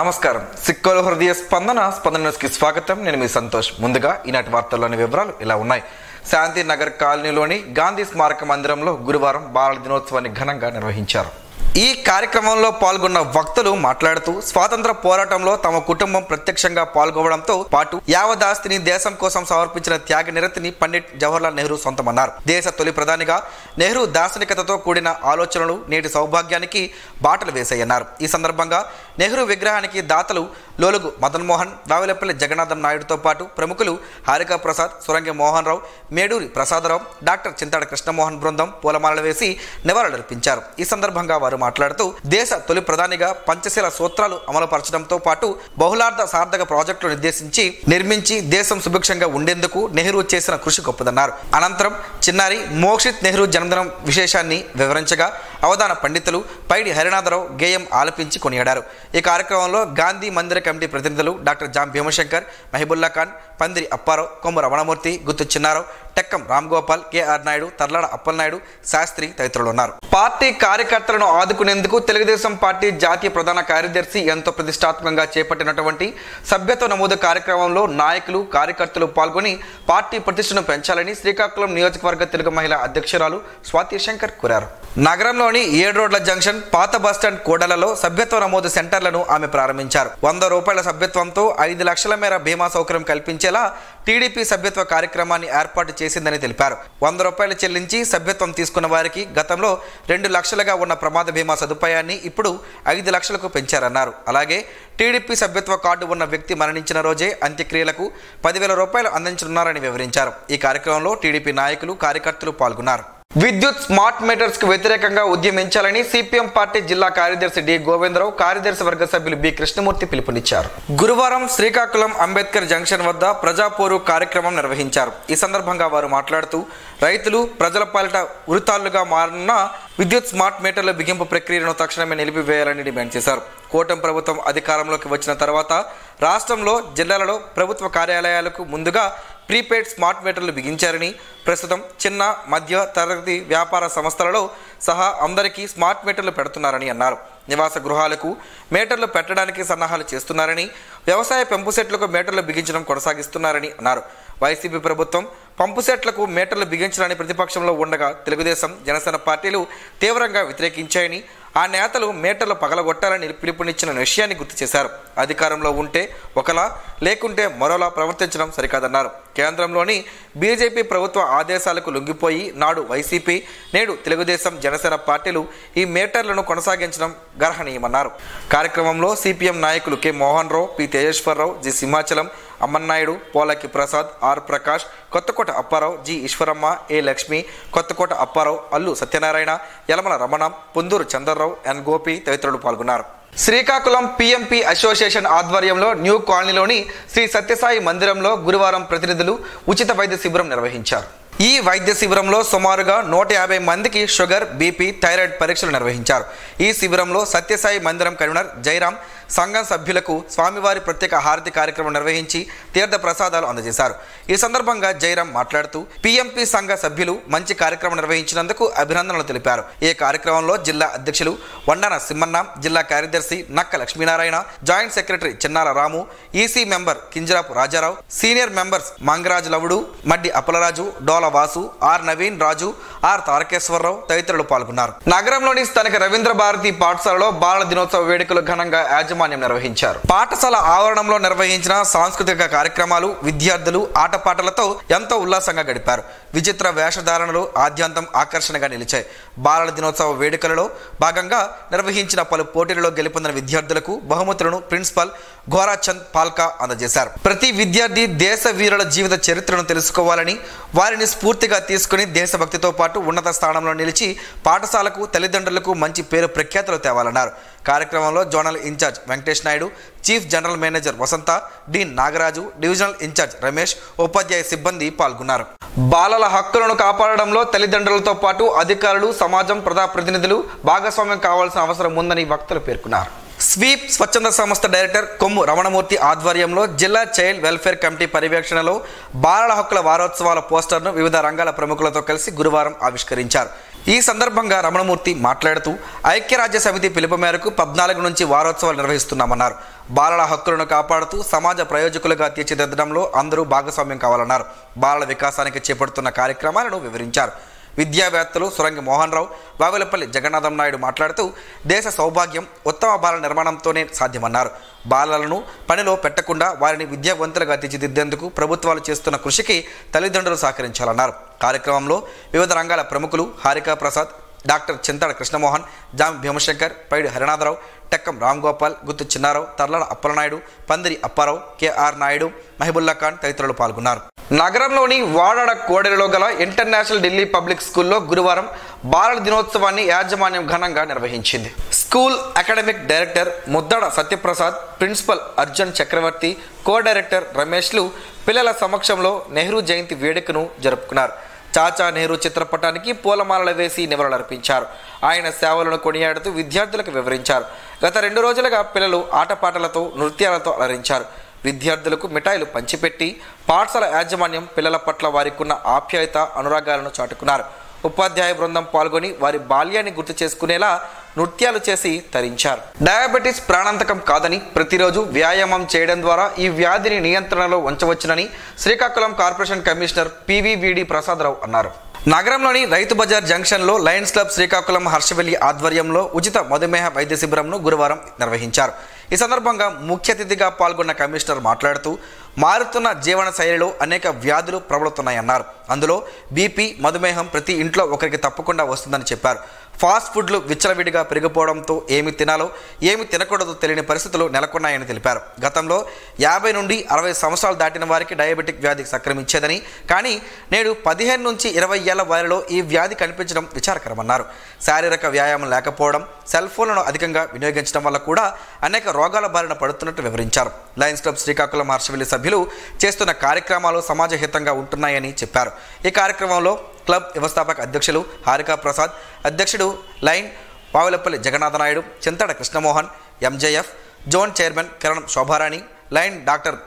నమస్కారం. సిక్కోలు హృదయ స్పందన న్యూస్కి స్వాగతం. నేను మీ సంతోష్. ముందుగా ఈనాటి వార్తల్లోని వివరాలు ఇలా ఉన్నాయి. శాంతి నగర్ కాలనీలోని గాంధీ స్మారక మందిరంలో గురువారం బాలల దినోత్సవాన్ని ఘనంగా నిర్వహించారు. ఈ కార్యక్రమంలో పాల్గొన్న వక్తలు మాట్లాడుతూ స్వాతంత్ర పోరాటంలో తమ కుటుంబం ప్రత్యక్షంగా పాల్గొనడంతో పాటు యావదాస్తిని దేశం కోసం సమర్పించిన త్యాగ నిరతిని పండిట్ జవహర్లాల్ నెహ్రూ సొంతమన్నారు. దేశ తొలి ప్రధానిగా నెహ్రూ దార్శనికతతో కూడిన ఆలోచనలు నేటి సౌభాగ్యానికి బాటలు వేశాయన్నారు. ఈ సందర్భంగా నెహ్రూ విగ్రహానికి దాతలు లోలుగు మదన్ మోహన్, రావులపల్లి జగన్నాథం నాయుడుతో పాటు ప్రముఖులు హారికా ప్రసాద్, సురంగి మోహన్ రావు, మేడూరి ప్రసాదరావు, డాక్టర్ చింతాడ కృష్ణమోహన్ బృందం పూలమాలలు వేసి నివాళులర్పించారు. ఈ సందర్భంగా వారు మాట్లాడుతూ దేశ తొలి ప్రధానిగా పంచశీల సూత్రాలు అమలుపరచడంతో పాటు బహుళార్థ సార్థక ప్రాజెక్టులు నిర్మించి దేశం సుభిక్షంగా ఉండేందుకు నెహ్రూ చేసిన కృషి గొప్పదన్నారు. అనంతరం చిన్నారి మోక్షిత్ నెహ్రూ జన్మదినం విశేషాన్ని వివరించగా అవధాన పండితులు పైడి హరినాథరావు గేయం ఆలపించి కొనియాడారు. ఈ కార్యక్రమంలో గాంధీ మందిర కమిటీ ప్రతినిధులు డాక్టర్ జాం భీమశంకర్, మహిబుల్లా ఖాన్, పందిరి అప్పారావు, కొమ్ము రమణమూర్తి, గుత్తు చిన్నారావు, టెక్కం రామ్గోపాల్, కెఆర్ నాయుడు, తర్లాడ అప్పలనాయుడు, శాస్త్రి తదితరులు ఉన్నారు. పార్టీ కార్యకర్తలను ఆదుకునేందుకు తెలుగుదేశం పార్టీ జాతీయ ప్రధాన కార్యదర్శి ఎంతో ప్రతిష్టాత్మకంగా చేపట్టినటువంటి సభ్యత్వ నమోదు కార్యక్రమంలో నాయకులు, కార్యకర్తలు పాల్గొని పార్టీ ప్రతిష్టను పెంచాలని శ్రీకాకుళం నియోజకవర్గ తెలుగు మహిళా అధ్యక్షురాలు స్వాతి శంకర్ కోరారు. నగరంలోని 7 రోడ్ల జంక్షన్, పాత బస్టాండ్ కోడలలో సభ్యత్వ నమోదు సెంటర్లను ఆమె ప్రారంభించారు. 100 రూపాయల సభ్యత్వంతో 5 లక్షల మేర బీమా సౌకర్యం కల్పించేలా టీడీపీ సభ్యత్వ కార్యక్రమాన్ని ఏర్పాటు చేసిందని తెలిపారు. 100 రూపాయలు చెల్లించి సభ్యత్వం తీసుకున్న వారికి గతంలో 2 లక్షలుగా ఉన్న ప్రమాద బీమా సదుపాయాన్ని ఇప్పుడు 5 లక్షలకు పెంచారన్నారు. అలాగే టీడీపీ సభ్యత్వ కార్డు ఉన్న వ్యక్తి మరణించిన రోజే అంత్యక్రియలకు 10,000 రూపాయలు అందించనున్నారని వివరించారు. ఈ కార్యక్రమంలో టీడీపీ నాయకులు, కార్యకర్తలు పాల్గొన్నారు. విద్యుత్ స్మార్ట్ మీటర్స్ కు వ్యతిరేకంగా ఉద్యమించాలని సిపిఎం పార్టీ జిల్లా కార్యదర్శి డి గోవిందరావు, కార్యదర్శి వర్గ సభ్యులు బి కృష్ణమూర్తి పిలుపునిచ్చారు. గురువారం శ్రీకాకుళం అంబేద్కర్ జంక్షన్ వద్ద ప్రజాపోరు కార్యక్రమం నిర్వహించారు. ఈ సందర్భంగా వారు మాట్లాడుతూ రైతులు ప్రజల పాలిట ఉరితాళ్లుగా మారనున్న విద్యుత్ స్మార్ట్ మీటర్ల బిగింపు ప్రక్రియను తక్షణమే నిలిపివేయాలని డిమాండ్ చేశారు. కూటమి ప్రభుత్వం అధికారంలోకి వచ్చిన తర్వాత రాష్ట్రంలో జిల్లాలలో ప్రభుత్వ కార్యాలయాలకు ముందుగా ప్రీపెయిడ్ స్మార్ట్ మీటర్లు బిగించారని, ప్రస్తుతం చిన్న మధ్య తరగతి వ్యాపార సంస్థలలో సహా అందరికీ స్మార్ట్ మీటర్లు పెడుతున్నారని అన్నారు. నివాస గృహాలకు మీటర్లు పెట్టడానికి సన్నాహాలు చేస్తున్నారని, వ్యవసాయ పంపు సెట్లకు మీటర్లు బిగించడం కొనసాగిస్తున్నారని అన్నారు. వైసీపీ ప్రభుత్వం పంపు సెట్లకు మీటర్లు బిగించడానికి ప్రతిపక్షంలో ఉండగా తెలుగుదేశం, జనసేన పార్టీలు తీవ్రంగా వ్యతిరేకించాయని, ఆ నేతలు మీటర్లు పగలగొట్టాలని పిలుపునిచ్చిన విషయాన్ని గుర్తు చేశారు. అధికారంలో ఉంటే ఒకలా, లేకుంటే మరోలా ప్రవర్తించడం సరికాదన్నారు. కేంద్రంలోని బీజేపీ ప్రభుత్వ ఆదేశాలకు లొంగిపోయి నాడు వైసీపీ, నేడు తెలుగుదేశం, జనసేన పార్టీలు ఈ మీటర్లను కొనసాగించడం గర్హనీయమన్నారు. కార్యక్రమంలో సిపిఎం నాయకులు K Mohan Rao, P Tejeswararao, G Simhachalam, Ammannaidu, Polaki Prasad, R Prakash, Kothakota Apparao, G Eswaramma, A Lakshmi, Kothakota Apparao, Allu Satyanarayana, Yalamala Ramana, Pundur Chandrarao, N Gopi తదితరులు పాల్గొన్నారు. శ్రీకాకుళం పిఎంపి అసోసియేషన్ ఆధ్వర్యంలో న్యూ కాలనీలోని శ్రీ సత్యసాయి మందిరంలో గురువారం ప్రతినిధులు ఉచిత వైద్య శిబిరం నిర్వహించారు. ఈ వైద్య శిబిరంలో సుమారుగా 150 మందికి షుగర్, బీపీ, థైరాయిడ్ పరీక్షలు నిర్వహించారు. ఈ శిబిరంలో సత్యసాయి మందిరం కన్వీనర్ జయరాం సంఘం సభ్యులకు స్వామివారి ప్రత్యేక హారతి కార్యక్రమం నిర్వహించి తీర్థ ప్రసాదాలు అందజేశారు. ఈ సందర్భంగా జయరాం మాట్లాడుతూ పిఎంపి సంఘ సభ్యులు మంచి కార్యక్రమం నిర్వహించినందుకు అభినందనలు తెలిపారు. ఈ కార్యక్రమంలో జిల్లా అధ్యక్షులు వండాన సింహన్న, జిల్లా కార్యదర్శి Nakka Lakshminarayana, joint secretary Chinnala Ramu, EC member Kinjarapu Rajarao, senior members Mangaraju Lavudu, Maddi Appalaraju, Dola Vasu, R Naveen Raju, R Tarakeswararao తదితరులు పాల్గొన్నారు. నగరంలోని స్థానిక రవీంద్ర భారతి పాఠశాలలో బాలల దినోత్సవ వేడుకలు ఘనంగా యాజమాన్యం నిర్వహించారు. పాఠశాల ఆవరణంలో నిర్వహించిన సాంస్కృతిక కార్యక్రమాలు విద్యార్థులు ఆటపాటలతో ఎంతో ఉల్లాసంగా గడిపారు. విచిత్ర వేషధారణలు ఆద్యంతం ఆకర్షణగా నిలిచాయి. బాలల దినోత్సవ వేడుకలలో భాగంగా నిర్వహించిన పలు పోటీలలో గెలుపొందిన విద్యార్థులకు బహుమతులను ప్రిన్సిపల్ ఘోరాచంద్ పాల్కా అందజేశారు. ప్రతి విద్యార్థి దేశ వీరుల జీవిత చరిత్రను తెలుసుకోవాలని, వారిని స్ఫూర్తిగా తీసుకుని దేశభక్తితో పాటు ఉన్నత స్థానంలో నిలిచి పాఠశాలకు, తల్లిదండ్రులకు మంచి పేరు ప్రఖ్యాతులు తేవాలన్నారు. కార్యక్రమంలో zonal incharge Venkatesh Naidu, chief general manager Vasantha, dean Nagaraju, divisional incharge Ramesh, ఉపాధ్యాయ సిబ్బంది పాల్గొన్నారు. బాలల హక్కులను కాపాడడంలో తల్లిదండ్రులతో పాటు అధికారులు, సమాజం, ప్రజాప్రతినిధులు భాగస్వామ్యం కావాల్సిన అవసరం ఉందని వక్తలు పేర్కొన్నారు. స్వీప్ స్వచ్ఛంద సంస్థ డైరెక్టర్ కొమ్ము రమణమూర్తి ఆధ్వర్యంలో జిల్లా చైల్డ్ వెల్ఫేర్ కమిటీ పర్యవేక్షణలో బాలల హక్కుల వారోత్సవాల పోస్టర్ను వివిధ రంగాల ప్రముఖులతో కలిసి గురువారం ఆవిష్కరించారు. ఈ సందర్భంగా రమణమూర్తి మాట్లాడుతూ ఐక్యరాజ్య సమితి పిలుపు మేరకు 14 నుంచి వారోత్సవాలు నిర్వహిస్తున్నామన్నారు. బాలల హక్కులను కాపాడుతూ సమాజ ప్రయోజకులుగా తీర్చిదిద్దడంలో అందరూ భాగస్వామ్యం కావాలన్నారు. బాలల వికాసానికి చేపడుతున్న కార్యక్రమాలను వివరించారు. విద్యావేత్తలు సురంగి మోహన్ రావు, వావిలపల్లి జగన్నాథం నాయుడు మాట్లాడుతూ దేశ సౌభాగ్యం ఉత్తమ బాలల నిర్మాణంతోనే సాధ్యమన్నారు. బాలలను పనిలో పెట్టకుండా వారిని విద్యావంతులుగా తీర్చిదిద్దేందుకు ప్రభుత్వాలు చేస్తున్న కృషికి తల్లిదండ్రులు సహకరించాలన్నారు. కార్యక్రమంలో వివిధ రంగాల ప్రముఖులు హారికా ప్రసాద్, డాక్టర్ చింతాడ కృష్ణమోహన్, జామి భీమశంకర్, పైడి హరినాథరావు, టెక్కం రామ్గోపాల్, గుత్తు చిన్నారావు, తర్లాల అప్పలనాయుడు, పందిరి అప్పారావు, కెఆర్ నాయుడు, మహిబుల్లా ఖాన్ తదితరులు పాల్గొన్నారు. నగరంలోని వాడాడ కోడెలలో గల ఇంటర్నేషనల్ ఢిల్లీ పబ్లిక్ స్కూల్లో గురువారం బాలల దినోత్సవాన్ని యాజమాన్యం ఘనంగా నిర్వహించింది. School academic director Muddada Satyaprasad, principal Arjun Chakravarthi, co director రమేష్లు పిల్లల సమక్షంలో నెహ్రూ జయంతి వేడుకను జరుపుకున్నారు. చాచా నెహ్రూ చిత్రపటానికి పూలమాలలు వేసి నివాళులర్పించారు. ఆయన సేవలను కొనియాడుతూ విద్యార్థులకు వివరించారు. గత 2 రోజులుగా పిల్లలు ఆటపాటలతో నృత్యాలతో అలరించారు. విద్యార్థులకు మిఠాయిలు పంచిపెట్టి పాఠశాల యాజమాన్యం పిల్లల పట్ల వారికున్న ఆప్యాయత అనురాగాలను చాటుకున్నారు. ఉపాధ్యాయ బృందం పాల్గొని వారి బాల్యాన్ని గుర్తు చేసుకునేలా నృత్యాలు చేసి తరించారు. డయాబెటీస్ ప్రాణాంతకం కాదని, ప్రతిరోజు వ్యాయామం చేయడం ద్వారా ఈ వ్యాధిని నియంత్రణలో ఉంచవచ్చునని Srikakulam corporation commissioner PVVD Prasadarao అన్నారు. నగరంలోని రైతు బజార్ జంక్షన్లో లయన్స్ క్లబ్ శ్రీకాకుళం హర్షవెల్లి ఆధ్వర్యంలో ఉచిత మధుమేహ వైద్య శిబిరంను గురువారం నిర్వహించారు. ఈ సందర్భంగా ముఖ్య అతిథిగా పాల్గొన్న కమిషనర్ మాట్లాడుతూ మారుతున్న జీవన శైలిలో అనేక వ్యాధులు ప్రబలుతున్నాయన్నారు. అందులో బీపీ, మధుమేహం ప్రతి ఇంట్లో ఒకరికి తప్పకుండా వస్తుందని చెప్పారు. ఫాస్ట్ ఫుడ్లు విచ్చలవిడిగా పెరిగిపోవడంతో ఏమి తినాలో ఏమి తినకూడదో తెలియని పరిస్థితులు నెలకొన్నాయని తెలిపారు. గతంలో 50 నుండి 60 సంవత్సరాలు దాటిన వారికి డయాబెటిక్ వ్యాధి సంక్రమించేదని, కానీ నేడు 15 నుంచి 20 ఏళ్ల వారిలో ఈ వ్యాధి కనిపించడం విచారకరమన్నారు. శారీరక వ్యాయామం లేకపోవడం, సెల్ ఫోన్లను అధికంగా వినియోగించడం వల్ల కూడా అనేక రోగాల బారిన పడుతున్నట్టు వివరించారు. లయన్స్ క్లబ్ శ్రీకాకుళం హర్షవెల్లి సభ్యులు చేస్తున్న కార్యక్రమాలు సమాజహితంగా ఉంటున్నాయని చెప్పారు. ఈ కార్యక్రమంలో క్లబ్ వ్యవస్థాపక అధ్యక్షులు హారికా ప్రసాద్, అధ్యక్షుడు Lion Vavilapalli Jagannatha Naidu, Chintada Krishnamohan, MJF zone chairman Kiranam Shobharani, Lion doctor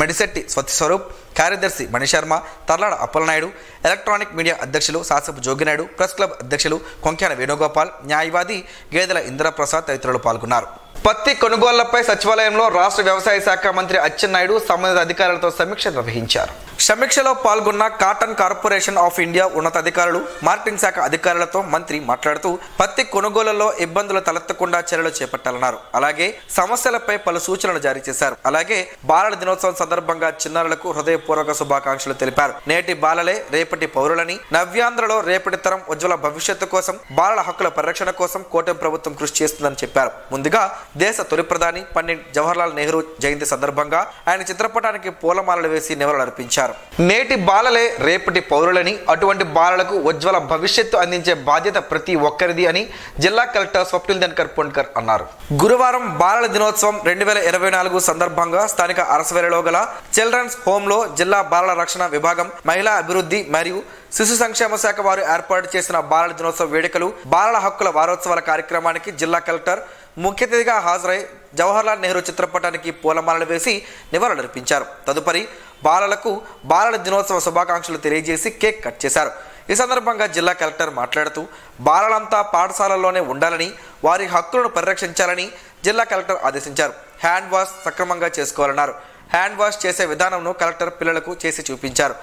Medisetti Swaroop, కార్యదర్శి మణిశర్మ, తర్లాడ అప్పలనాయుడు, ఎలక్ట్రానిక్ మీడియా అధ్యక్షులు సాసపు జోగినాయుడు, ప్రెస్ క్లబ్ అధ్యక్షులు కొంక్యాన వేణుగోపాల్, న్యాయవాది గేదెల ఇంద్రప్రసాద్ తదితరులు పాల్గొన్నారు. పత్తి కొనుగోళ్లపై సచివాలయంలో రాష్ట్ర వ్యవసాయ శాఖ మంత్రి అచ్చెన్నాయుడు సంబంధిత అధికారులతో సమీక్ష నిర్వహించారు. సమీక్షలో పాల్గొన్న కాటన్ కార్పొరేషన్ ఆఫ్ ఇండియా ఉన్నతాధికారులు, మార్కెటింగ్ శాఖ అధికారులతో మంత్రి మాట్లాడుతూ పత్తి కొనుగోళ్లలో ఇబ్బందులు తలెత్తకుండా చర్యలు చేపట్టాలన్నారు. అలాగే సమస్యలపై పలు సూచనలు జారీ చేశారు. అలాగే బాలల దినోత్సవం సందర్భంగా చిన్నారులకు హృదయపూర్వక శుభాకాంక్షలు తెలిపారు. నేటి బాలలే రేపటి పౌరులని, నవ్యాంధ్రలో రేపటి తరం ఉజ్వల భవిష్యత్తు కోసం, బాలల హక్కుల పరిరక్షణ కోసం కూటమి ప్రభుత్వం కృషి చేస్తుందని చెప్పారు. ముందుగా దేశ తొలి ప్రధాని పండిట్ జవహర్లాల్ నెహ్రూ జయంతి సందర్భంగా ఆయన చిత్రపటానికి పూలమాలలు వేసి నివాళులర్పించారు. నేటి బాలలే రేపటి పౌరులని, అటువంటి బాలలకు ఉజ్వల భవిష్యత్తు అందించే బాధ్యత ప్రతి ఒక్కరిది అని జిల్లా కలెక్టర్ స్వప్నిల్ దినకర్ పొన్కర్ అన్నారు. గురువారం బాలల దినోత్సవం 2024 సందర్భంగా స్థానిక అరసవేలలో గల చిల్డ్రన్స్ హోంలో జిల్లా బాలల రక్షణ విభాగం, మహిళా అభివృద్ధి మరియు శిశు సంక్షేమ శాఖ వారు ఏర్పాటు చేసిన బాలల దినోత్సవ వేడుకలు, బాలల హక్కుల వారోత్సవాల కార్యక్రమానికి జిల్లా కలెక్టర్ ముఖ్య అతిథిగా హాజరై జవహర్లాల్ నెహ్రూ చిత్రపటానికి పూలమాలలు వేసి నివాళులర్పించారు. తదుపరి బాలలకు బాలల దినోత్సవ శుభాకాంక్షలు తెలియజేసి కేక్ కట్ చేశారు. ఈ సందర్భంగా జిల్లా కలెక్టర్ మాట్లాడుతూ బాలలంతా పాఠశాలల్లోనే ఉండాలని, వారి హక్కులను పరిరక్షించాలని జిల్లా కలెక్టర్ ఆదేశించారు. హ్యాండ్ వాష్ సక్రమంగా చేసుకోవాలన్నారు. హ్యాండ్ వాష్ చేసే విధానంను కలెక్టర్ పిల్లలకు చేసి చూపించారు.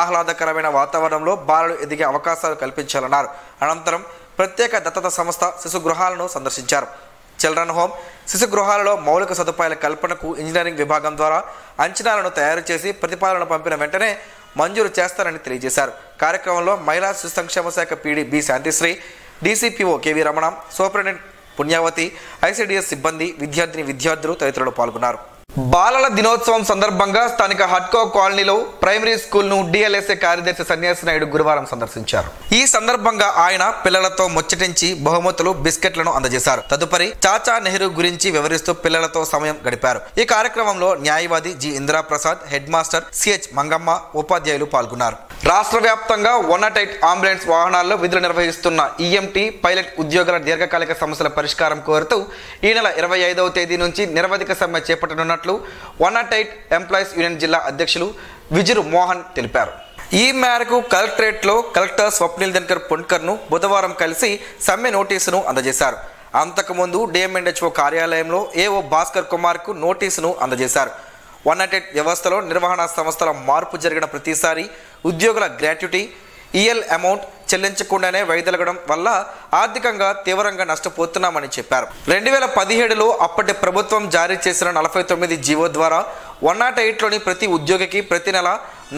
ఆహ్లాదకరమైన వాతావరణంలో బాలలు ఎదిగే అవకాశాలు కల్పించాలన్నారు. అనంతరం ప్రత్యేక దత్తత సంస్థ శిశు గృహాలను సందర్శించారు. చిల్డ్రన్ హోమ్, శిశు గృహాలలో మౌలిక సదుపాయాల కల్పనకు ఇంజనీరింగ్ విభాగం ద్వారా అంచనాలను తయారు చేసి ప్రతిపాదన పంపిన వెంటనే మంజూరు చేస్తారని తెలియజేశారు. కార్యక్రమంలో మహిళా శిశు సంక్షేమ శాఖ PD B Santhisri, DCPO KV Ramana, superintendent Punyavathi, ICDS సిబ్బంది, విద్యార్థులు తదితరులు పాల్గొన్నారు. బాలల దినోత్సవం సందర్భంగా స్థానిక హట్కో కాలనీలో ప్రైమరీ స్కూల్ ను డిఎల్ఎస్ఏ కార్యదర్శి సన్యాసి నాయుడు గురువారం సందర్శించారు. ఈ సందర్భంగా ఆయన పిల్లలతో ముచ్చటించి బహుమతులు, బిస్కెట్లను అందజేశారు. తదుపరి చాచా నెహ్రూ గురించి వివరిస్తూ పిల్లలతో సమయం గడిపారు. ఈ కార్యక్రమంలో న్యాయవాది G Indiraprasad, head master CH Mangamma, ఉపాధ్యాయులు పాల్గొన్నారు. రాష్ట్ర వ్యాప్తంగా 108 అంబులెన్స్ వాహనాల్లో విధులు నిర్వహిస్తున్న ఈఎంటీ, పైలట్ ఉద్యోగుల దీర్ఘకాలిక సమస్యల పరిష్కారం కోరుతూ ఈ నెల 25వ తేదీ నుంచి నిరవధిక సమ్మె చేపట్టనున్నట్లు 108 ఎంప్లాయీస్ యూనియన్ జిల్లా అధ్యక్షులు విజురు మోహన్ తెలిపారు. ఈ మేరకు కలెక్టరేట్లో కలెక్టర్ స్వప్నిల్ దినకర్ పుణ్కర్ను బుధవారం కలిసి సమ్మె నోటీసును అందజేశారు. అంతకుముందు డిఎంఎన్హెచ్ఓ కార్యాలయంలో ఏఓ భాస్కర్ కుమార్కు నోటీసును అందజేశారు. 108 వ్యవస్థలో నిర్వహణ సంస్థల మార్పు జరిగిన ప్రతిసారి ఉద్యోగుల గ్రాట్యుటీ ఈఎల్ అమౌంట్ చెల్లించకుండానే వైదొలగడం వల్ల ఆర్థికంగా తీవ్రంగా నష్టపోతున్నామని చెప్పారు. 2017లో అప్పటి ప్రభుత్వం జారీ చేసిన 49 జీవో ద్వారా 108లోని ప్రతి ఉద్యోగికి ప్రతి నెల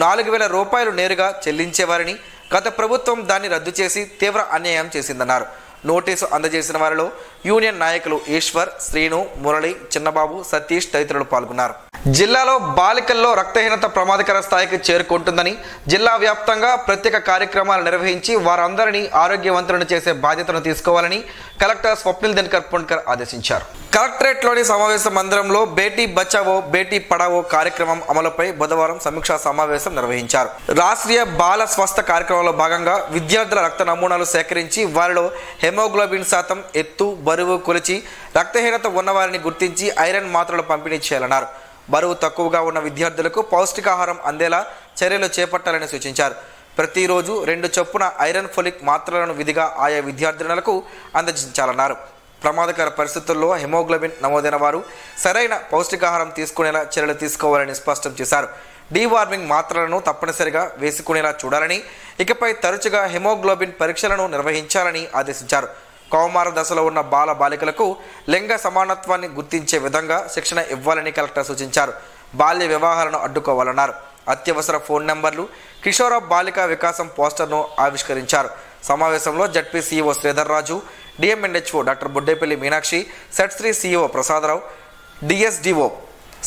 4,000 రూపాయలు నేరుగా చెల్లించేవారని, గత ప్రభుత్వం దాన్ని రద్దు చేసి తీవ్ర అన్యాయం చేసిందన్నారు. నోటీసు అందజేసిన వారిలో యూనియన్ నాయకులు ఈశ్వర్, శ్రీను, మురళి, చిన్నబాబు, సతీష్ తదితరులు పాల్గొన్నారు. జిల్లాలో బాలికల్లో రక్తహీనత ప్రమాదకర స్థాయికి చేరుకుంటుందని, జిల్లా వ్యాప్తంగా ప్రత్యేక కార్యక్రమాలు నిర్వహించి వారందరినీ ఆరోగ్యవంతులను చేసే బాధ్యతను తీసుకోవాలని కలెక్టర్ స్వప్నిల్ దినకర్ పుణ్కర్ ఆదేశించారు. కలెక్టరేట్లోని సమావేశ మందిరంలో బేటీ బచావో బేటీ పడావో కార్యక్రమం అమలుపై బుధవారం సమీక్షా సమావేశం నిర్వహించారు. రాష్ట్రీయ బాల స్వస్థ కార్యక్రమంలో భాగంగా విద్యార్థుల రక్త నమూనాలు సేకరించి వారిలో హెమోగ్లోబిన్ శాతం, ఎత్తు, బరువు కొలిచి రక్తహీనత ఉన్నవారిని గుర్తించి ఐరన్ మాత్రలు పంపిణీ చేయాలన్నారు. బరువు తక్కువగా ఉన్న విద్యార్థులకు పౌష్టికాహారం అందేలా చర్యలు చేపట్టాలని సూచించారు. ప్రతిరోజు 2 చొప్పున ఐరన్ ఫోలిక్ మాత్రలను విధిగా ఆయా విద్యార్థినులకు అందజేయాలన్నారు. ప్రమాదకర పరిస్థితుల్లో హెమోగ్లోబిన్ నమోదైన వారు సరైన పౌష్టికాహారం తీసుకునేలా చర్యలు తీసుకోవాలని స్పష్టం చేశారు. డీవార్మింగ్ మాత్రలను తప్పనిసరిగా వేసుకునేలా చూడాలని, ఇకపై తరచుగా హెమోగ్లోబిన్ పరీక్షలను నిర్వహించాలని ఆదేశించారు. కౌమార దశలో ఉన్న బాల బాలికలకు లింగ సమానత్వాన్ని గుర్తించే విధంగా శిక్షణ ఇవ్వాలని కలెక్టర్ సూచించారు. బాల్య వివాహాలను అడ్డుకోవాలన్నారు. అత్యవసర ఫోన్ నెంబర్లు, కిషోర బాలికా వికాసం పోస్టర్ను ఆవిష్కరించారు. సమావేశంలో ZP CEO Sridhar Raju, DMNHO doctor Buddepalli Meenakshi, సెట్3 CEO Prasadarao, DSDO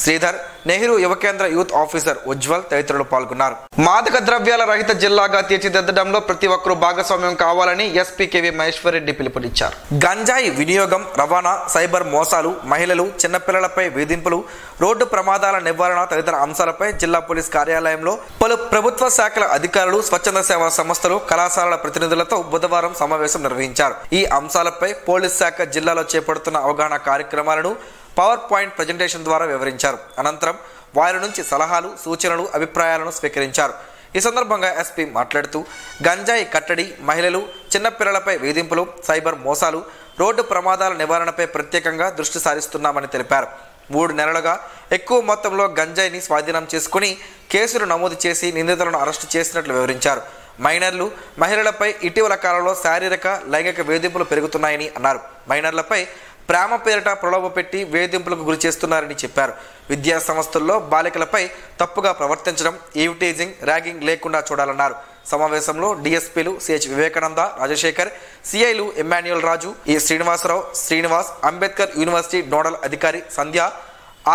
Sridhar, Nehru Yuva Kendra youth officer Ujjwal తదితరులు పాల్గొన్నారు. మాదక ద్రవ్యాల రహిత జిల్లాగా తీర్చిదిద్దడంలో ప్రతి ఒక్కరూ భాగస్వామ్యం కావాలని ఎస్పీ కేవీ మహేశ్వర్ రెడ్డి పిలుపునిచ్చారు. గంజాయి వినియోగం, రవాణా, సైబర్ మోసాలు, మహిళలు, చిన్నపిల్లలపై వేధింపులు, రోడ్డు ప్రమాదాల నివారణ తదితర అంశాలపై జిల్లా పోలీస్ కార్యాలయంలో పలు ప్రభుత్వ శాఖల అధికారులు, స్వచ్ఛంద సేవా సంస్థలు, కళాశాలల ప్రతినిధులతో బుధవారం సమావేశం నిర్వహించారు. ఈ అంశాలపై పోలీస్ శాఖ జిల్లాలో చేపడుతున్న అవగాహన కార్యక్రమాలను పవర్ పాయింట్ ప్రజెంటేషన్ ద్వారా వివరించారు. అనంతరం వారి నుంచి సలహాలు, సూచనలు, అభిప్రాయాలను స్వీకరించారు. ఈ సందర్భంగా ఎస్పీ మాట్లాడుతూ గంజాయి కట్టడి, మహిళలు, చిన్నపిల్లలపై వేధింపులు, సైబర్ మోసాలు, రోడ్డు ప్రమాదాల నివారణపై ప్రత్యేకంగా దృష్టి సారిస్తున్నామని తెలిపారు. 3 నెలలుగా ఎక్కువ మొత్తంలో గంజాయిని స్వాధీనం చేసుకుని కేసులు నమోదు చేసి నిందితులను అరెస్టు చేసినట్లు వివరించారు. మైనర్లు, మహిళలపై ఇటీవల కాలంలో శారీరక, లైంగిక వేధింపులు పెరుగుతున్నాయని అన్నారు. మైనర్లపై ప్రేమ పేరిట ప్రలోభ పెట్టి వేధింపులకు గురి చేస్తున్నారని చెప్పారు. విద్యా సంస్థల్లో బాలికలపై తప్పుగా ప్రవర్తించడం, ఈవ్టీజింగ్, ర్యాగింగ్ లేకుండా చూడాలన్నారు. సమావేశంలో డిఎస్పీలు సిహెచ్ వివేకానంద, రాజశేఖర్, సిఐలు Emmanuel Raju, E Srinivasarao, Srinivas, Ambedkar university nodal అధికారి Sandhya,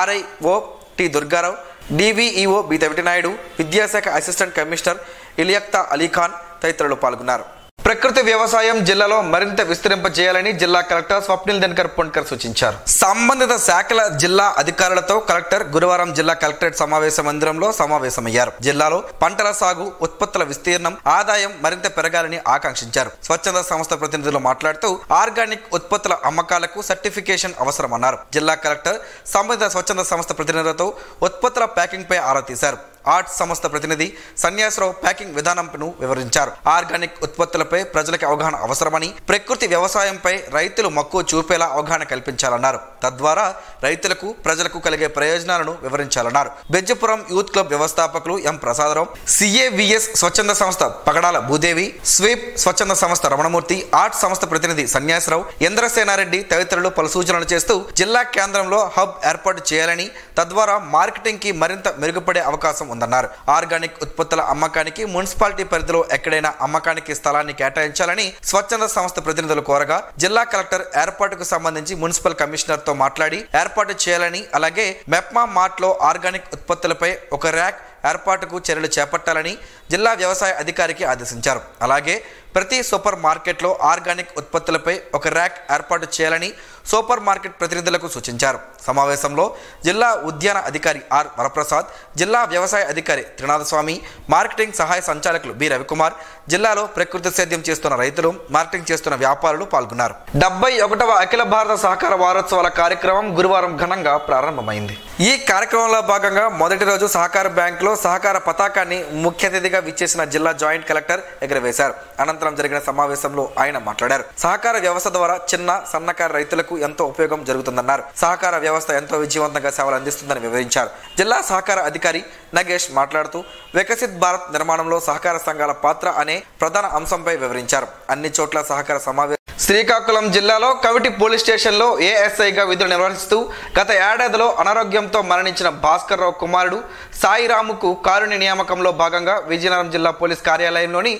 RIO T Durgarao, DVEO B Tavitinaidu, విద్యాశాఖ అసిస్టెంట్ కమిషనర్ ఇలియక్తా అలీఖాన్ తదితరులు పాల్గొన్నారు. ప్రకృతి వ్యవసాయం జిల్లాలో మరింత విస్తరింపజేయాలని జిల్లా కలెక్టర్ స్వప్నిల్ దినకర్ పుణ్కర్ సూచించారు. సంబంధిత శాఖల జిల్లా అధికారులతో కలెక్టర్ గురువారం జిల్లా కలెక్టరేట్ సమావేశ మందిరంలో సమావేశమయ్యారు. జిల్లాలో పంటల సాగు, ఉత్పత్తుల విస్తీర్ణం, ఆదాయం మరింత పెరగాలని ఆకాంక్షించారు. స్వచ్ఛంద సంస్థ ప్రతినిధులు మాట్లాడుతూ ఆర్గానిక్ ఉత్పత్తుల అమ్మకాలకు సర్టిఫికేషన్ అవసరమన్నారు. జిల్లా కలెక్టర్ సంబంధిత స్వచ్ఛంద సంస్థ ప్రతినిధులతో ఉత్పత్తుల ప్యాకింగ్ పై ఆరా తీశారు. ఆర్ట్స్ సంస్థ ప్రతినిధి సన్యాసరావు ప్యాకింగ్ విధానంను వివరించారు. ఆర్గానిక్ ఉత్పత్తులపై ప్రజలకు అవగాహన అవసరమని, ప్రకృతి వ్యవసాయంపై రైతులు మక్కువ చూపేలా అవగాహన కల్పించాలన్నారు. తద్వారా రైతులకు, ప్రజలకు కలిగే ప్రయోజనాలను వివరించాలన్నారు. బెజ్జపురం యూత్ క్లబ్ వ్యవస్థాపకులు ఎం ప్రసాదరావు, సిఏవిఎస్ స్వచ్ఛంద సంస్థ పగడాల భూదేవి, స్వీప్ స్వచ్ఛంద సంస్థ రమణమూర్తి, ఆర్ట్స్ సంస్థ ప్రతినిధి సన్యాసరావు, ఇంద్రసేనారెడ్డి తదితరులు పలు సూచనలు చేస్తూ జిల్లా కేంద్రంలో హబ్ ఏర్పాటు చేయాలని, తద్వారా మార్కెటింగ్ కి మరింత మెరుగుపడే అవకాశం ఉందన్నారు. ఆర్గానిక్ ఉత్పత్తుల అమ్మకానికి మున్సిపాలిటీ పరిధిలో ఎక్కడైనా అమ్మకానికి స్థలాన్ని కేటాయించాలని స్వచ్ఛంద సంస్థ ప్రతినిధులు కోరగా జిల్లా కలెక్టర్ ఏర్పాటుకు సంబంధించి మున్సిపల్ కమిషనర్ తో మాట్లాడి ఏర్పాటు చేయాలని, అలాగే మెప్మా మార్ట్ లో ఆర్గానిక్ ఉత్పత్తులపై ఒక ర్యాక్ ఏర్పాటుకు చర్యలు చేపట్టాలని జిల్లా వ్యవసాయ అధికారికి ఆదేశించారు. అలాగే ప్రతి సూపర్ మార్కెట్లో ఆర్గానిక్ ఉత్పత్తులపై ఒక ర్యాక్ ఏర్పాటు చేయాలని సూపర్ మార్కెట్ ప్రతినిధులకు సూచించారు. సమావేశంలో జిల్లా ఉద్యాన అధికారి ఆర్ వరప్రసాద్, జిల్లా వ్యవసాయ అధికారి త్రినాథస్వామి, మార్కెటింగ్ సహాయ సంచాలకులు బి రవికుమార్, జిల్లాలో ప్రకృతి సేద్యం చేస్తున్న రైతులు, మార్కెటింగ్ చేస్తున్న వ్యాపారులు పాల్గొన్నారు. 71వ అఖిల భారత సహకార వారోత్సవాల కార్యక్రమం గురువారం ఘనంగా ప్రారంభమైంది. ఈ కార్యక్రమంలో భాగంగా మొదటి రోజు సహకార బ్యాంకులో సహకార పతాకాన్ని ముఖ్య అతిథిగా విచ్చేసిన జిల్లా జాయింట్ కలెక్టర్ ఎగురవేశారు. అనంతరం జరిగిన సమావేశంలో ఆయన మాట్లాడారు. సహకార వ్యవస్థ ద్వారా చిన్న సన్నకారు రైతులకు ఎంతో ఉపయోగం జరుగుతుందన్నారు. సహకార వ్యవస్థ ఎంతో విజయవంతంగా సేవలు అందిస్తుందని వివరించారు. జిల్లా సహకార అధికారి నగేష్ మాట్లాడుతూ వికసిత్ భారత్ నిర్మాణంలో సహకార సంఘాల పాత్ర అనే ప్రధాన అంశంపై వివరించారు. అన్ని చోట్ల సహకార సమావేశం శ్రీకాకుళం జిల్లాలో కవిటి పోలీస్ స్టేషన్లో ఏఎస్ఐగా విధులు నిర్వహిస్తూ గత ఏడాదిలో అనారోగ్యంతో మరణించిన భాస్కర్ రావు కుమారుడు సాయిరాముకు కారుణ్య నియామకంలో భాగంగా విజయనగరం జిల్లా పోలీస్ కార్యాలయంలోని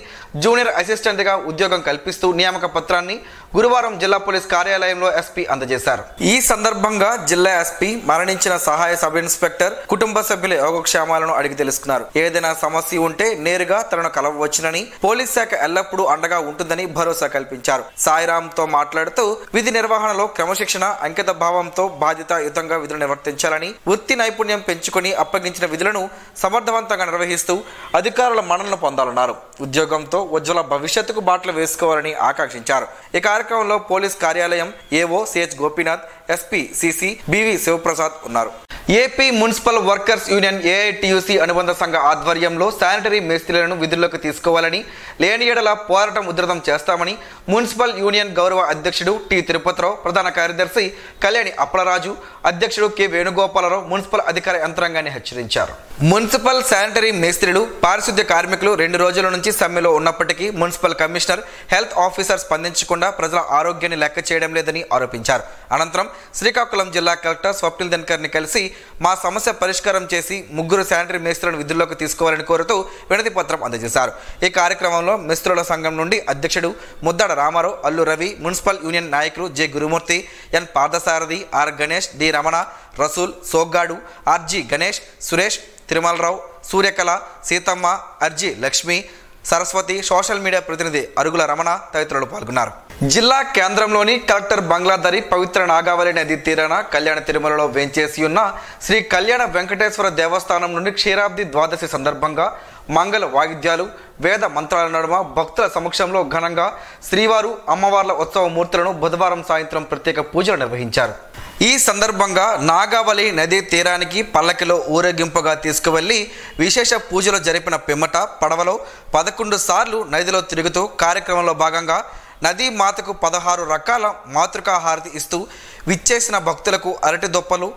జూనియర్ అసిస్టెంట్గా ఉద్యోగం కల్పిస్తూ నియామక పత్రాన్ని గురువారం జిల్లా పోలీస్ కార్యాలయంలో ఎస్పీ అందజేశారు. ఈ సందర్భంగా జిల్లా ఎస్పీ మరణించిన సహాయ సబ్ ఇన్స్పెక్టర్ కుటుంబ సభ్యుల యోగక్షేమాలను అడిగి తెలుసుకున్నారు. ఏదైనా సమస్య ఉంటే నేరుగా తనను కలవవచ్చునని, పోలీస్ శాఖ ఎల్లప్పుడూ అండగా ఉంటుందని భరోసా కల్పించారు. సాయిరామ్తో మాట్లాడుతూ విధి నిర్వహణలో క్రమశిక్షణ, అంకిత భావంతో బాధ్యతాయుతంగా విధులు నిర్వర్తించాలని, వృత్తి నైపుణ్యం పెంచుకుని అప్పగించిన విధులను సమర్థవంతంగా నిర్వహిస్తూ అధికారుల మన్ననలు పొందాలన్నారు. ఉద్యోగంతో ఉజ్వల భవిష్యత్తుకు బాటలు వేసుకోవాలని ఆకాంక్షించారు. ఈ కార్యక్రమంలో పోలీస్ కార్యాలయం AO CH Gopinath, SP CC BV Sivaprasad ఉన్నారు. AP municipal workers union AITUC అనుబంధ సంఘ ఆధ్వర్యంలో శానిటరీ మేస్త్రీలను విధుల్లోకి తీసుకోవాలని, లేని ఎడల పోరాటం ఉధృతం చేస్తామని మున్సిపల్ యూనియన్ గౌరవ అధ్యక్షుడు టి తిరుపతిరావు, ప్రధాన కార్యదర్శి కళ్యాణి అప్పలరాజు, అధ్యక్షుడు కె వేణుగోపాలరావు మున్సిపల్ అధికార యంత్రాంగాన్ని హెచ్చరించారు. మున్సిపల్ శానిటరీ మేస్త్రీలు, పారిశుద్ధ్య కార్మికులు 2 రోజుల నుంచి సమ్మెలో ఉన్నప్పటికీ మున్సిపల్ కమిషనర్, హెల్త్ ఆఫీసర్ స్పందించకుండా ప్రజల ఆరోగ్యాన్ని లెక్క చేయడం లేదని ఆరోపించారు. అనంతరం శ్రీకాకుళం జిల్లా కలెక్టర్ స్వప్నిల్ దినకర్ని కలిసి మా సమస్య పరిష్కారం చేసి 3 శానిటరీ మేస్త్రులను విధుల్లోకి తీసుకోవాలని కోరుతూ వినతి పత్రం అందజేశారు. ఈ కార్యక్రమంలో మేస్త్రుల సంఘం నుండి అధ్యక్షుడు ముద్దాడ రామారావు, అల్లు రవి, మున్సిపల్ యూనియన్ నాయకులు J Gurumurthy, N Parthasarathi, R Ganesh, D Ramana, Rasool, Soggadu, RG Ganesh, Suresh, Tirumalarao, Suryakala, Seethamma, RG Lakshmi, Saraswati, social media ప్రతినిధి అరుగుల రమణ తదితరులు పాల్గొన్నారు. జిల్లా కేంద్రంలోని కలెక్టర్ బంగ్లాదరి పవిత్ర నాగావళి నది తీరాన కళ్యాణ తిరుమలలో వేంచేసి ఉన్న శ్రీ కళ్యాణ వెంకటేశ్వర దేవస్థానం నుండి క్షీరాబ్ది ద్వాదశి సందర్భంగా మంగళ వాయిద్యాలు, వేద మంత్రాల నడుమ భక్తుల సమక్షంలో ఘనంగా శ్రీవారు, అమ్మవార్ల ఉత్సవ మూర్తులను బుధవారం సాయంత్రం ప్రత్యేక పూజలు నిర్వహించారు. ఈ సందర్భంగా నాగావళి నదీ తీరానికి పల్లకిలో ఊరేగింపుగా తీసుకువెళ్లి విశేష పూజలు జరిపిన పిమ్మట పడవలో 11 సార్లు నదిలో తిరుగుతూ కార్యక్రమంలో భాగంగా నదీ మాతకు 16 రకాల మాతృకా హారతి ఇస్తూ విచ్చేసిన భక్తులకు అరటి దొప్పలు,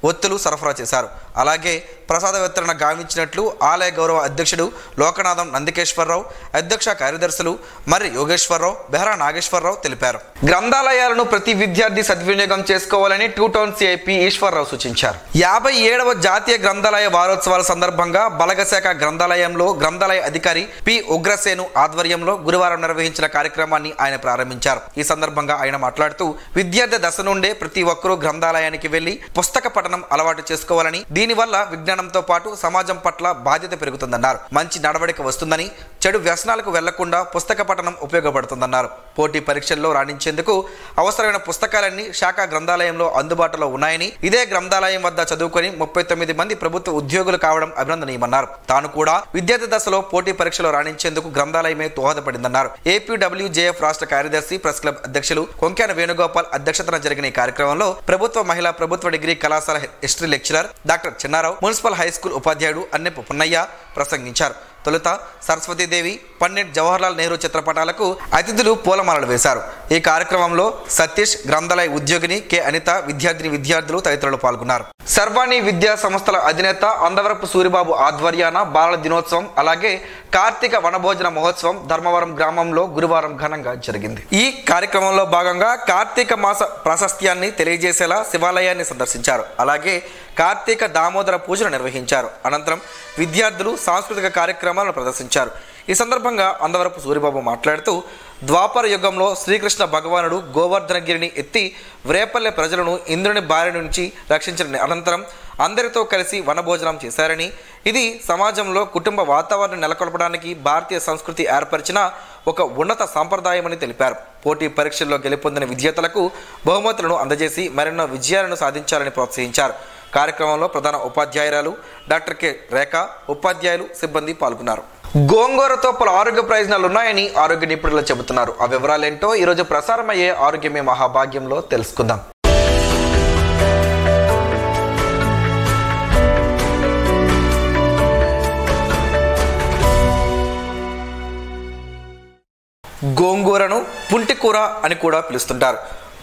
ఒత్తులు సరఫరా చేశారు. అలాగే ప్రసాద వితరణ గావించినట్లు ఆలయ గౌరవ అధ్యక్షుడు లోకనాథం నందికేశ్వరరావు, అధ్యక్ష కార్యదర్శులు మర్రి యోగేశ్వరరావు, బెహరా నాగేశ్వరరావు తెలిపారు. గ్రంథాలయాలను ప్రతి విద్యార్థి సద్వినియోగం చేసుకోవాలని టూ టౌన్ సిఐపి ఈశ్వరరావు సూచించారు. 57వ జాతీయ గ్రంథాలయ వారోత్సవాల సందర్భంగా బలగశాఖ గ్రంథాలయంలో గ్రంథాలయ అధికారి పి ఉగ్రసేను ఆధ్వర్యంలో గురువారం నిర్వహించిన కార్యక్రమాన్ని ఆయన ప్రారంభించారు. ఈ సందర్భంగా ఆయన మాట్లాడుతూ విద్యార్థి దశ నుండే ప్రతి ఒక్కరూ గ్రంథాలయానికి వెళ్లి పుస్తక పఠనం అలవాటు చేసుకోవాలని, దీనివల్ల విజ్ఞానంతో పాటు సమాజం పట్ల బాధ్యత పెరుగుతుందన్నారు. మంచి నడవడిక వస్తుందని, చెడు వ్యసనాలకు వెళ్లకుండా పుస్తక పఠనం ఉపయోగపడుతుందన్నారు. పోటీ పరీక్షల్లో రాణించేందుకు అవసరమైన పుస్తకాలన్నీ శాఖ గ్రంథాలయంలో అందుబాటులో ఉన్నాయని, ఇదే గ్రంథాలయం వద్ద చదువుకొని 39 మంది ప్రభుత్వ ఉద్యోగులు కావడం అభినందనీయమన్నారు. తాను కూడా విద్యార్థి దశలో పోటీ పరీక్షలో రాణించేందుకు గ్రంథాలయమే దోహదపడిందన్నారు. ఏపీడబ్ల్యూజేఎఫ్ రాష్ట్ర కార్యదర్శి, ప్రెస్ క్లబ్ అధ్యక్షులు కొంక్యాన వేణుగోపాల్ అధ్యక్షతన జరిగిన ఈ కార్యక్రమంలో ప్రభుత్వ మహిళా ప్రభుత్వ డిగ్రీ కళాశాల history lecturer doctor Chinnarao, municipal high school ఉపాధ్యాయుడు అన్నెపు పున్నయ్య ప్రసంగించారు. తొలుత సరస్వతీదేవి, పండిట్ జవహర్లాల్ నెహ్రూ చిత్రపటాలకు అతిథులు పూలమాలలు వేశారు. ఈ కార్యక్రమంలో సతీష్, గ్రంథాలయ ఉద్యోగిని కె అనిత, విద్యార్థులు తదితరులు పాల్గొన్నారు. సర్వాణి విద్యా సంస్థల అధినేత అందవరపు సూరిబాబు ఆధ్వర్యాన బాలల దినోత్సవం, అలాగే కార్తీక వనభోజన మహోత్సవం ధర్మవరం గ్రామంలో గురువారం ఘనంగా జరిగింది. ఈ కార్యక్రమంలో భాగంగా కార్తీక మాస ప్రాశస్త్యాన్ని తెలియజేసేలా శివాలయాన్ని సందర్శించారు. అలాగే కార్తీక దామోదర పూజలు నిర్వహించారు. అనంతరం విద్యార్థులు సాంస్కృతిక కార్యక్రమాలను ప్రదర్శించారు. ఈ సందర్భంగా అందవరపు సూరిబాబు మాట్లాడుతూ ద్వాపర యుగంలో శ్రీకృష్ణ భగవానుడు గోవర్ధనగిరిని ఎత్తి వ్రేపల్లె ప్రజలను ఇంద్రుని బారి నుంచి రక్షించిన అనంతరం అందరితో కలిసి వనభోజనం చేశారని, ఇది సమాజంలో కుటుంబ వాతావరణం నెలకొల్పడానికి భారతీయ సంస్కృతి ఏర్పరిచిన ఒక ఉన్నత సాంప్రదాయమని తెలిపారు. పోటీ పరీక్షల్లో గెలుపొందిన విజేతలకు బహుమతులను అందజేసి మరెన్నో విజయాలను సాధించాలని ప్రోత్సహించారు. కార్యక్రమంలో ప్రధాన ఉపాధ్యాయురాలు డాక్టర్ కె రేఖ, ఉపాధ్యాయులు, సిబ్బంది పాల్గొన్నారు. గోంగూరతో పలు ఆరోగ్య ప్రయోజనాలు ఉన్నాయని ఆరోగ్య నిపుణులు చెబుతున్నారు. ఆ వివరాలేంటో ఈరోజు ప్రసారమయ్యే ఆరోగ్యమే మహాభాగ్యంలో తెలుసుకుందాం. గోంగూరను పుంటికూర అని కూడా పిలుస్తుంటారు.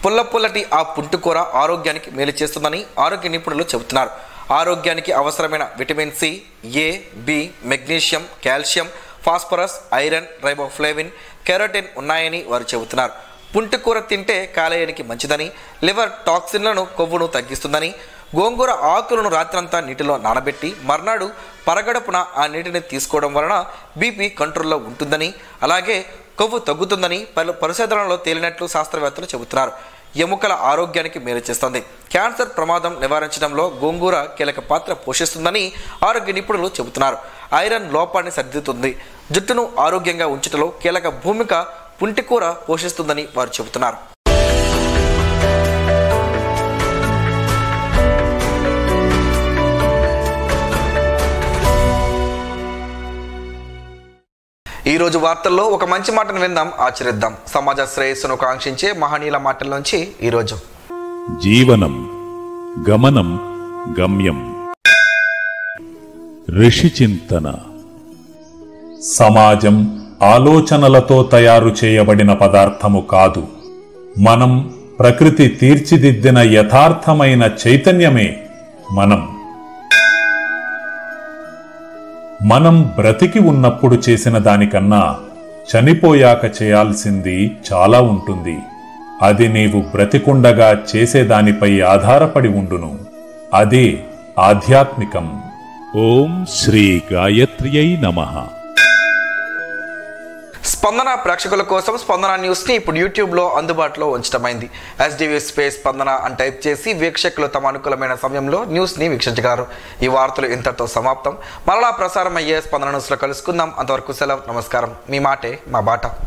పుల్ల పుల్లటి ఆ పుంటికూర ఆరోగ్యానికి మేలు చేస్తుందని ఆరోగ్య నిపుణులు చెబుతున్నారు. ఆరోగ్యానికి అవసరమైన vitamin C, A, B, magnesium, calcium, phosphorus, iron, riboflavin, carotene ఉన్నాయని వారు చెబుతున్నారు. పుంటికూర తింటే కాలేయానికి మంచిదని, లివర్ టాక్సిన్లను, కొవ్వును తగ్గిస్తుందని, గోంగూర ఆకులను రాత్రంతా నీటిలో నానబెట్టి మర్నాడు పరగడుపున ఆ నీటిని తీసుకోవడం వలన బీపీ కంట్రోల్లో ఉంటుందని, అలాగే కొవ్వు తగ్గుతుందని పలు పరిశోధనలో తేలినట్లు శాస్త్రవేత్తలు చెబుతున్నారు. ఎముకల ఆరోగ్యానికి మేలు చేస్తుంది. క్యాన్సర్ ప్రమాదం నివారించడంలో గోంగూర కీలక పాత్ర పోషిస్తుందని ఆరోగ్య నిపుణులు చెబుతున్నారు. ఐరన్ లోపాన్ని సరిదిద్దుతుంది. జుట్టును ఆరోగ్యంగా ఉంచుటలో కీలక భూమిక పుంటికూర పోషిస్తుందని వారు చెబుతున్నారు. ఈ రోజు వార్తల్లో ఒక మంచి మాటను విందాం, ఆచరిద్దాం. సమాజ శ్రేయస్సును కాంక్షించే మహనీయుల మాటల్లోంచి ఈరోజు. జీవనం గమనం గమ్యం. ఋషి చింతన. సమాజం ఆలోచనలతో తయారు చేయబడిన పదార్థము కాదు. మనం ప్రకృతి తీర్చిదిద్దిన యథార్థమైన చైతన్యమే మనం బ్రతికి ఉన్నప్పుడు చేసిన దానికన్నా చనిపోయాక చేయాల్సింది చాలా ఉంటుంది. అది నీవు బ్రతికుండగా చేసేదానిపై ఆధారపడి ఉండును. అదే ఆధ్యాత్మికం. ఓం శ్రీ గాయత్ర్యై నమః. స్పందన ప్రేక్షకుల కోసం స్పందన న్యూస్ని ఇప్పుడు యూట్యూబ్లో అందుబాటులో ఉంచడమైంది. SDV స్పేస్ స్పందన అని టైప్ చేసి వీక్షకులు తమ అనుకూలమైన సమయంలో న్యూస్ని వీక్షించగలరు. ఈ వార్తలు ఇంతటితో సమాప్తం. మరలా ప్రసారం అయ్యే స్పందన న్యూస్లో కలుసుకుందాం. అంతవరకు సెలవు. నమస్కారం. మీ మాటే మా బాట.